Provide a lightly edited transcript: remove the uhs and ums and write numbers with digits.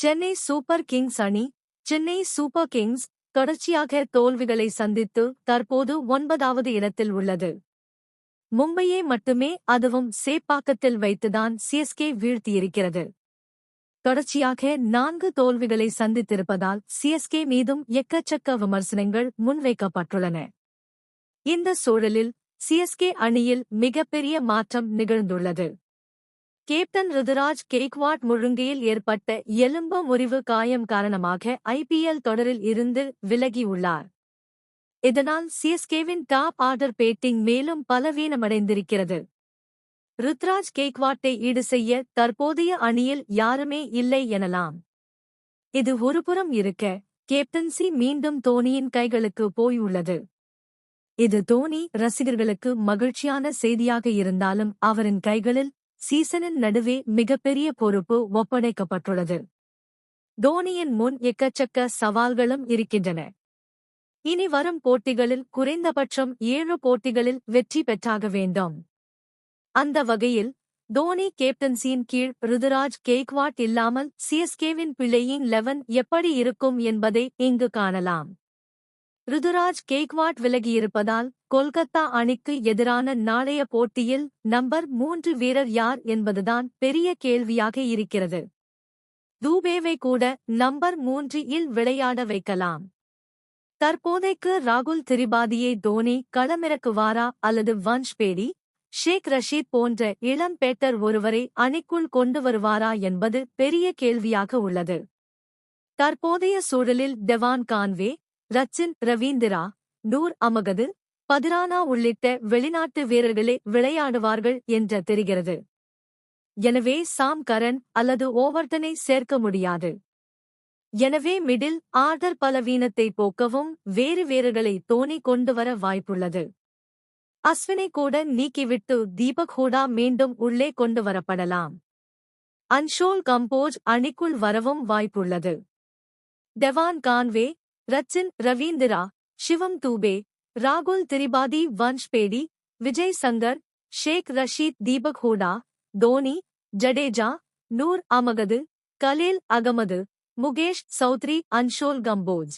Chennai super Kings அணி Chennai super Kings தொடர்ச்சியாக தோல்விகளை சந்தித்து தற்போது 9வது இடத்தில் உள்ளது. மும்பையை மட்டுமே அதுவும் சேப்பாக்கத்தில் வைத்துதான் சிஎஸ்கே வீழ்த்தியிருக்கிறது. தொடர்ச்சியாக 4 தோல்விகளை சந்தித்திருப்பதால் சிஎஸ்கே மீதும் எக்கச்சக்க விமர்சனங்கள் முன்வைக்கப்பட்டுள்ளன. இந்த சூழலில் சிஎஸ்கே அணியில் மிகப்பெரிய மாற்றம் நிகழ்ந்துள்ளது. கேப்டன் ருதுராஜ் கெய்க்வாட் முழுங்கையில் ஏற்பட்ட எலும்பு முறிவு காயம் காரணமாக ஐபிஎல் தொடரில் இருந்து விலகியுள்ளார். இதனால் சிஎஸ்கேவின் டாப் ஆர்டர் பேட்டிங் மேலும் பலவீனமடைந்திருக்கிறது. ருத்ராஜ் கெய்க்வாட்டை ஈடு செய்ய தற்போதைய அணியில் யாருமே இல்லை எனலாம். இது ஒருபுறம் இருக்க, கேப்டன்சி மீண்டும் தோனியின் கைகளுக்கு போயுள்ளது. இது தோனி ரசிகர்களுக்கு மகிழ்ச்சியான செய்தியாக இருந்தாலும் அவரின் கைகளில் சீசனின் நடுவே மிகப்பெரிய பொறுப்பு ஒப்படைக்கப்பட்டுள்ளது. தோனியின் முன் எக்கச்சக்க சவால்களும் இருக்கின்றன. இனி வரும் போட்டிகளில் குறைந்தபட்சம் 7 போட்டிகளில் வெற்றி பெற்றாக வேண்டும். அந்த வகையில் தோனி கேப்டன்சியின் கீழ் ருதுராஜ் கெய்க்வாட் இல்லாமல் சிஎஸ்கேவின் பிளேயிங் 11 எப்படி இருக்கும் என்பதை இங்கு காணலாம். ருதுராஜ் கெய்க்வாட் விலகியிருப்பதால் கொல்கத்தா அணிக்கு எதிரான நாளைய போட்டியில் நம்பர் 3 வீரர் யார் என்பதுதான் பெரிய கேள்வியாக இருக்கிறது. தூபேவை கூட நம்பர் 3 இல் விளையாட வைக்கலாம். தற்போதைக்கு ராகுல் திரிபாதியை தோனி களமிறக்குவாரா அல்லது வன்ஷ் பேடி, ஷேக் ரஷீத் போன்ற இளம் பேட்டர் ஒருவரை அணிக்குள் கொண்டு வருவாரா என்பது பெரிய கேள்வியாக உள்ளது. தற்போதைய சூழலில் டெவான் கான்வே, ரச்சின் ரவீந்திரா, நூர் அமகது, பதிரானா உள்ளிட்ட வெளிநாட்டு வீரர்களே விளையாடுவார்கள் என்று தெரிகிறது. எனவே சாம் கரன் அல்லது ஓவர்டனை சேர்க்க முடியாது. எனவே மிடில் ஆர்டர் பலவீனத்தை போக்கவும் வேறு வீரர்களை தோனி கொண்டுவர வாய்ப்புள்ளது. அஸ்வினை கூட நீக்கிவிட்டு தீபக் ஹூடா மீண்டும் உள்ளே கொண்டு வரப்படலாம். அன்ஷோல் கம்போஜ் அணிக்குள் வரவும் வாய்ப்புள்ளது. டெவான் கான்வே, ரச்சின் ரவீந்திரா, சிவம் தூபே, ராகுல் திரிபாதி, வன்ஷ் பேடி, விஜய் சங்கர், ஷேக் ரஷீத், தீபக் ஹூடா, தோனி, ஜடேஜா, நூர் அமகது, கலீல் அகமது, முகேஷ் சௌத்ரி, அன்ஷோல் கம்போஜ்.